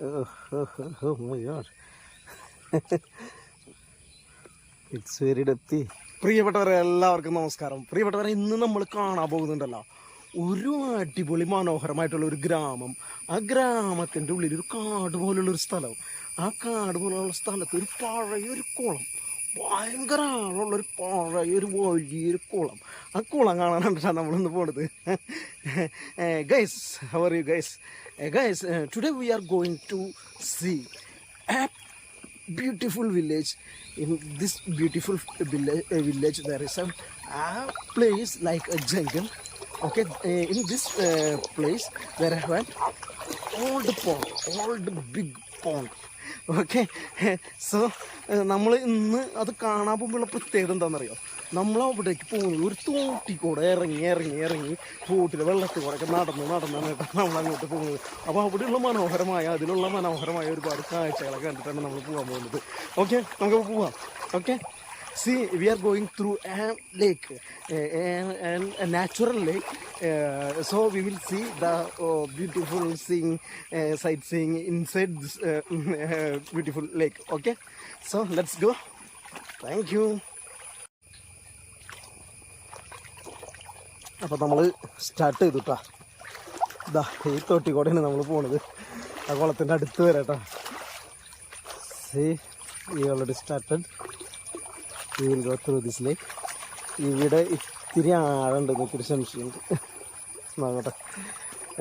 Oh my god. It's very depthy. പ്രിയപ്പെട്ടവരെ എല്ലാവർക്കും നമസ്കാരം. പ്രിയപ്പെട്ടവരെ, ഇന്ന് നമ്മൾ കാണാൻ പോകുന്നുണ്ടല്ലോ ഒരു അടിപൊളി മനോഹരമായിട്ടുള്ള ഒരു ഗ്രാമം. ആ ഗ്രാമത്തിൻ്റെ ഉള്ളിൽ ഒരു കാട് പോലുള്ളൊരു സ്ഥലം. ആ കാട് പോലുള്ള സ്ഥലത്ത് ഒരു പഴയൊരു കുളം, ഭയങ്കര ആളുള്ളൊരു പഴയൊരു വലിയൊരു കുളം. ആ കുളം കാണാനായിട്ടാണ് നമ്മളിന്ന് പോണത്. Guys, how are you guys? Guys, today we are going to see a beautiful village. In this beautiful village there is a place like a jungle. Okay, in this place there are an old big pond. Okay, so നമ്മൾ ഇന്ന് അത് കാണാൻ പോകുമ്പോഴുള്ള പ്രത്യേകത എന്താണെന്നറിയോ? നമ്മളവിടേക്ക് പോകുന്നത് ഒരു തോട്ടിക്കൂടെ ഇറങ്ങി തോട്ടിൽ വെള്ളത്തിൽ കൂടെ ഒക്കെ നടന്നാണ് കേട്ടോ നമ്മളങ്ങോട്ട് പോകുന്നത്. അപ്പോൾ അവിടെയുള്ള അതിലുള്ള മനോഹരമായ ഒരുപാട് കാഴ്ചകളൊക്കെ കണ്ടിട്ടാണ് നമ്മൾ പോകാൻ പോകുന്നത്. ഓക്കെ, നമുക്ക് പോവാം. Okay, see, we are going through a lake, a natural lake, so we will see the beautiful sightseeing inside this beautiful lake. Okay, so let's go. Thank you. അപ്പോൾ നമ്മൾ സ്റ്റാർട്ട് ചെയ്തു കേട്ടോ. ഇതാ ഈ തോട്ടിക്കൂടെയാണ് നമ്മൾ പോണത്. ആ കുളത്തിൻ്റെ അടുത്ത് വരെ കേട്ടോ. See, we already started. We will go through this lake. ഇവിടെ ഇത്തിരി ആഴുണ്ട്, ഇത്തിരി സംശയമുണ്ട്. നോക്കട്ടെ,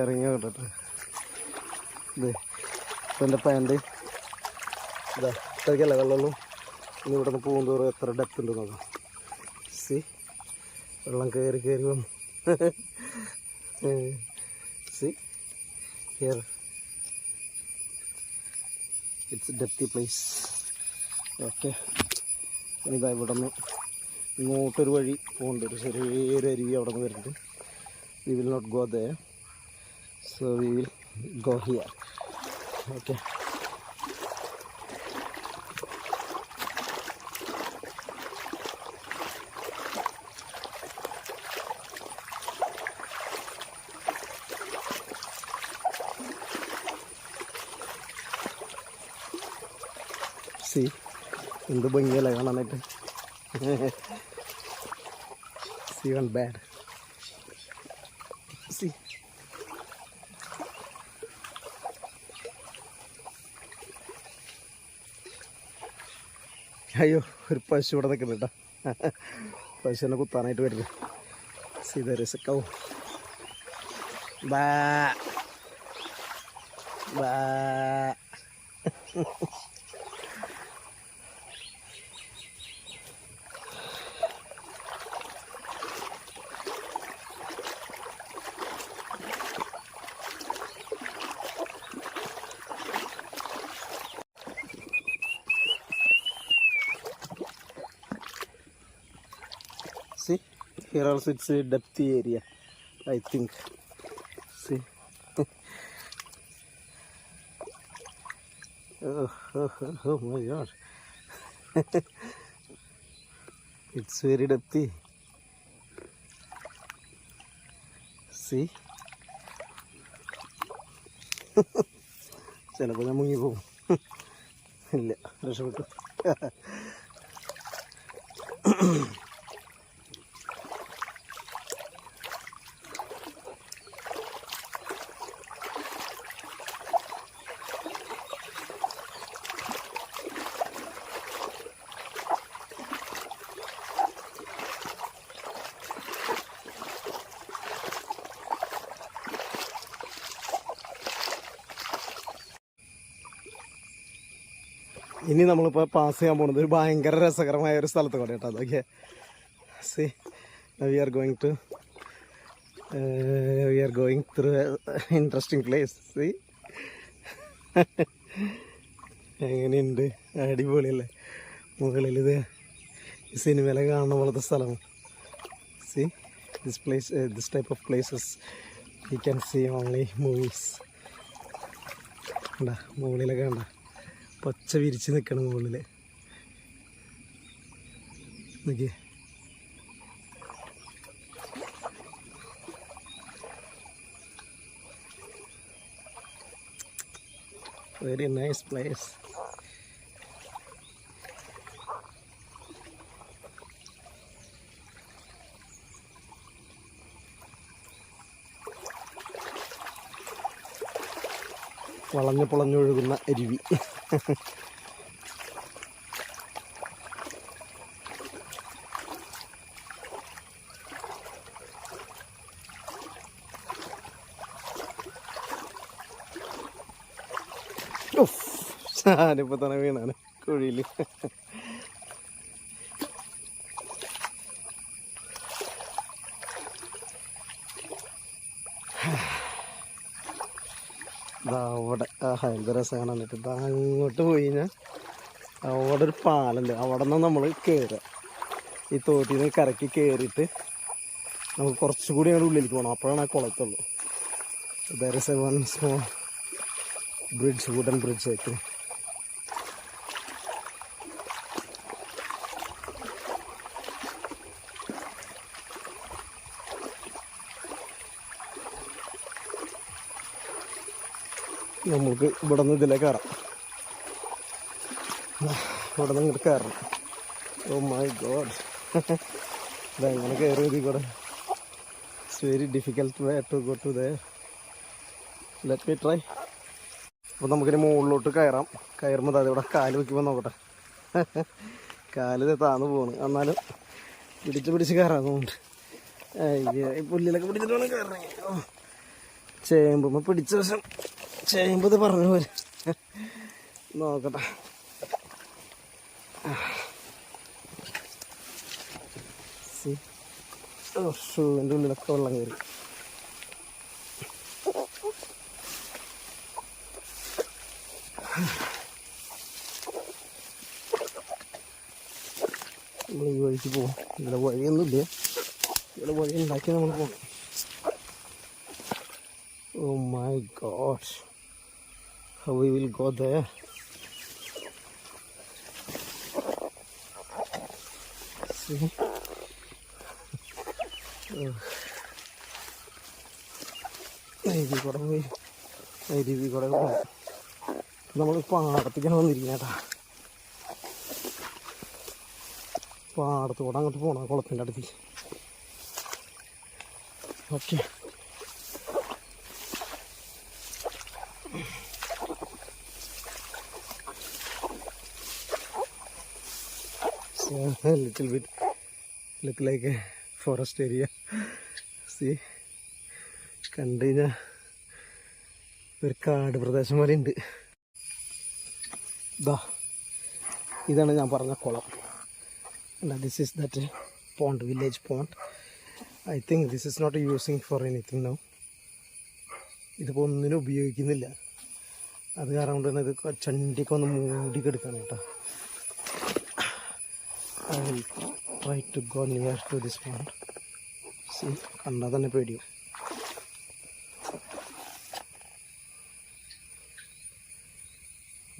ഇറങ്ങി നോക്കട്ടെ. ഇത് ഇപ്പം എൻ്റെ പാൻറ് ഇതാ ഇത്രയ്ക്കല്ല വെള്ളമുള്ളൂ. ഇനി ഇവിടെ നിന്ന് പോകുന്നതോറും എത്ര ഡെപ്ത് ഉണ്ട് നോക്കാം. സി, വെള്ളം കയറി വന്നു. See here it's depthy place. Okay, ഇതാ ഇവിടെ നിന്ന് ഇങ്ങോട്ടൊരു വഴി പോകുന്നുണ്ട്. ഒരു ചെറിയൊരു അരുവി അവിടെ നിന്ന് വരുന്നുണ്ട്. We will not go there, so we will go here. Okay, see എന്ത് ഭംഗിയല്ലേ കാണാനായിട്ട്. C one bad. സി അയ്യോ, ഒരു പശു ഇവിടെ നിൽക്കുന്നുണ്ട് കേട്ടോ. പശുവിനെ കുത്താനായിട്ട് വരുന്നത്. സി ദർ ഈസ് എ കൗ. ബാ ബാ. See, here also it's a depthy area, I think. See. Oh my god. It's very depthy. See. ചിലപ്പോൾ ഞാൻ മുങ്ങി പോകും. ഇല്ല, രക്ഷപ്പെട്ടു. ഇനി നമ്മളിപ്പോൾ പാസ് ചെയ്യാൻ പോകുന്നത് ഒരു ഭയങ്കര രസകരമായ ഒരു സ്ഥലത്ത് കൂടെ കേട്ടോ. അതൊക്കെ see, we are going through interesting place. See, എങ്ങനെയുണ്ട്? അടിപൊളിയല്ലേ? മുകളിൽ ഇത് സിനിമയിലൊക്കെ കാണുന്ന പോലത്തെ സ്ഥലം. See, this type of places you can see only movies. കണ്ട, മുകളിലൊക്കെ കണ്ട പച്ച വിരിച്ച് നിൽക്കണം മുകളിൽ. നോക്കിയേ, വെരി നൈസ് പ്ലേസ്. വളഞ്ഞു പൊളഞ്ഞൊഴുകുന്ന അരുവി. ഞാനിപ്പോൾ തന്നെ വീണാണ് കുഴിയിൽ. അവിടെ എന്ത് രസമാണ്. എന്നിട്ട് ഇതാ അങ്ങോട്ട് പോയി കഴിഞ്ഞാൽ അവിടെ ഒരു പാലുണ്ട്. അവിടെ നിന്ന് നമ്മൾ കയറുക. ഈ തോട്ടിൽ നിന്ന് കരക്കി കയറിയിട്ട് നമുക്ക് കുറച്ചുകൂടി ഞങ്ങളുടെ ഉള്ളിലേക്ക് പോകണം. അപ്പോഴാണ് ആ കുളത്തുള്ളൂ. There is a one small bridge, wooden bridge ആയിട്ട്. നമുക്ക് ഇവിടെ നിന്ന് ഇതിലേ കയറാം. ഇവിടെ നിന്ന് ഇങ്ങോട്ട് കയറണം. ഓ മൈ ഗോഡ്, ഇതെങ്ങനെ കയറി ഇതിൽ കൂടെ? It's very difficult way to go to there. Let me try. അപ്പോൾ നമുക്കിനി മുകളിലോട്ട് കയറാം. കയറുമ്പോൾ അത് ഇവിടെ കാല് വയ്ക്കുമ്പോൾ നോക്കട്ടെ. കാല് താന്ന് പോണ്. എന്നാലും പിടിച്ച് കയറാന്നുണ്ട്. അയ്യോ, ഈ പുല്ലിലൊക്കെ പിടിച്ചിട്ട് വേണം കയറണേ. ചേമ്പുമ്പോൾ പിടിച്ച വശം ചേമ്പത് പറഞ്ഞു പോലെ. നോക്കട്ടെ. ഷൂവിൻ്റെ ഉള്ളിലൊക്കെ വെള്ളം കയറി. നമ്മൾ ഈ വഴിക്ക് പോകും. ഇവിടെ വഴിയൊന്നുമില്ല. ഇവിടെ വഴി ഉണ്ടാക്കി നമ്മൾ പോകും. Oh my gosh, how we will go there? See? അരുവി കൂടെ പോകണം. നമ്മൾ പാടത്തേക്കാണ് വന്നിരിക്കുന്നത് കേട്ടാ. പാടത്ത് കൂടെ അങ്ങോട്ട് പോകണം, കുളത്തിൻ്റെ അടുത്ത്. Okay, a little bit look like a forest area. See, കണ്ടു കഴിഞ്ഞാൽ ഒരു കാട് പ്രദേശം പോലെ ഉണ്ട്. ഇതാണ് ഞാൻ പറഞ്ഞ കുളം. This is that pond, village pond. I think this is not using for anything now. ഇതിപ്പോൾ ഒന്നിനും ഉപയോഗിക്കുന്നില്ല. അത് കാരണം കൊണ്ട് തന്നെ ഇത് ചണ്ടിയൊക്കെ ഒന്ന് മൂടി കിടക്കാണ് കേട്ടോ. I will try to go near to this pond. See, കണ്ടാൽ തന്നെ പേടിയും.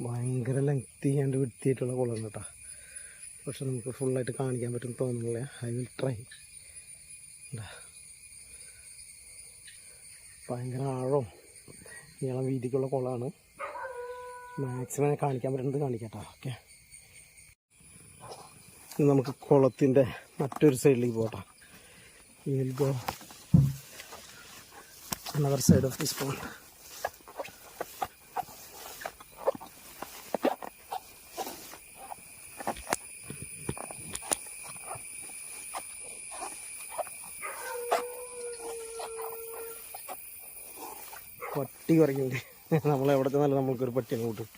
ഭയങ്കര ലെങ്തി ആൻഡ് വിട്ടിയായിട്ടുള്ള കുളം കേട്ടോ. പക്ഷെ നമുക്ക് ഫുള്ളായിട്ട് കാണിക്കാൻ പറ്റും തോന്നുന്നില്ല. I will try. ഭയങ്കര ആഴവും നീളം വീതിക്കുള്ള കുളമാണ്. മാക്സിമം കാണിക്കാൻ പറ്റുന്നത് കാണിക്കാം കേട്ടോ. ഓക്കെ, നമുക്ക് കുളത്തിൻ്റെ മറ്റൊരു സൈഡിലേക്ക് പോകാം. We will go another side of this pond. പട്ടി കുറയ്ക്കുന്നുണ്ട്. നമ്മളെവിടെ ചെന്നാലും നമുക്കൊരു പട്ടിനെ കൂട്ടും.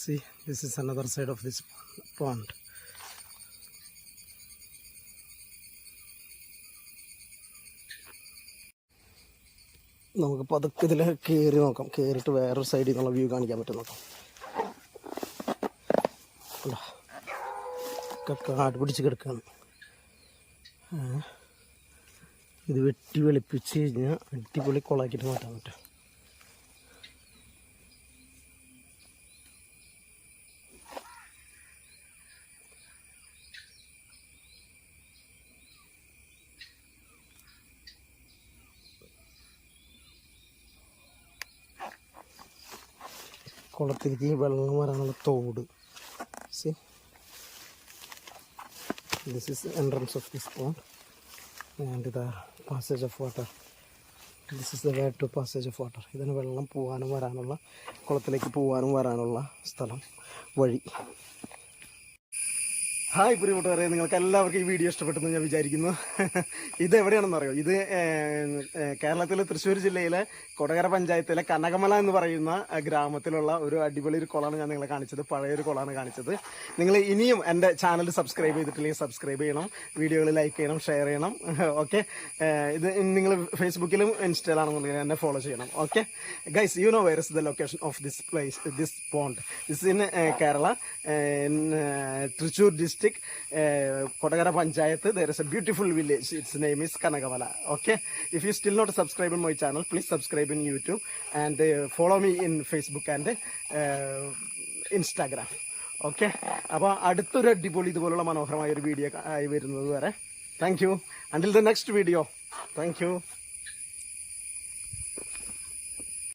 See, this is another side of this pond. നമുക്ക് പതുക്കെ ഇതിൽ കയറി നോക്കാം. കയറിയിട്ട് വേറൊരു സൈഡിൽ നിന്നുള്ള വ്യൂ കാണിക്കാൻ പറ്റും നോക്കാം. കാട് പിടിച്ച് കിടക്കുകയാണ്. ഇത് വെട്ടി വെളുപ്പിച്ച് കഴിഞ്ഞാൽ അടിപൊളി കുളമാക്കിയിട്ട് മാറ്റാൻ പറ്റും. കുളത്തിലേക്ക് വെള്ളം വരാനുള്ള തോട്. See, this is the entrance of this pond and the passage of water. This is the way to passage of water. ഇതിന് വെള്ളം പോകാനും വരാനുള്ള, കുളത്തിലേക്ക് പോകാനും വരാനുള്ള സ്ഥലം, വഴി. ഹായ് പ്രിയപ്പെട്ടവരെ, നിങ്ങൾക്ക് എല്ലാവർക്കും ഈ വീഡിയോ ഇഷ്ടപ്പെട്ടെന്ന് ഞാൻ വിചാരിക്കുന്നു. ഇത് എവിടെയാണെന്ന് അറിയോ? ഇത് കേരളത്തിലെ തൃശ്ശൂർ ജില്ലയിലെ കൊടകര പഞ്ചായത്തിലെ കനകമല എന്ന് പറയുന്ന ഗ്രാമത്തിലുള്ള ഒരു അടിപൊളി ഒരു കുളമാണ് ഞാൻ നിങ്ങളെ കാണിച്ചത്. പഴയൊരു കുളമാണ് കാണിച്ചത്. നിങ്ങൾ ഇനിയും എൻ്റെ ചാനൽ സബ്സ്ക്രൈബ് ചെയ്തിട്ടില്ലെങ്കിൽ സബ്സ്ക്രൈബ് ചെയ്യണം, വീഡിയോകൾ ലൈക്ക് ചെയ്യണം, ഷെയർ ചെയ്യണം. ഓക്കെ, ഇത് നിങ്ങൾ ഫേസ്ബുക്കിലും ഇൻസ്റ്റയിലാണെന്നുണ്ടെങ്കിൽ എന്നെ ഫോളോ ചെയ്യണം. Okay guys, you know where is the location of this place, this pond. This in Kerala, in Trichy district, Kodagara Panchayat. There is a beautiful village. Its name is Kanagamala. Okay, if you still not subscribe on my channel, please subscribe in YouTube and follow me in Facebook and Instagram. Okay, അപ്പോൾ അടുത്തൊരു അടിപൊളി ഇതുപോലുള്ള മനോഹരമായ ഒരു video ആയി വരുന്നത് വരെ thank you. Until the next video. Thank you.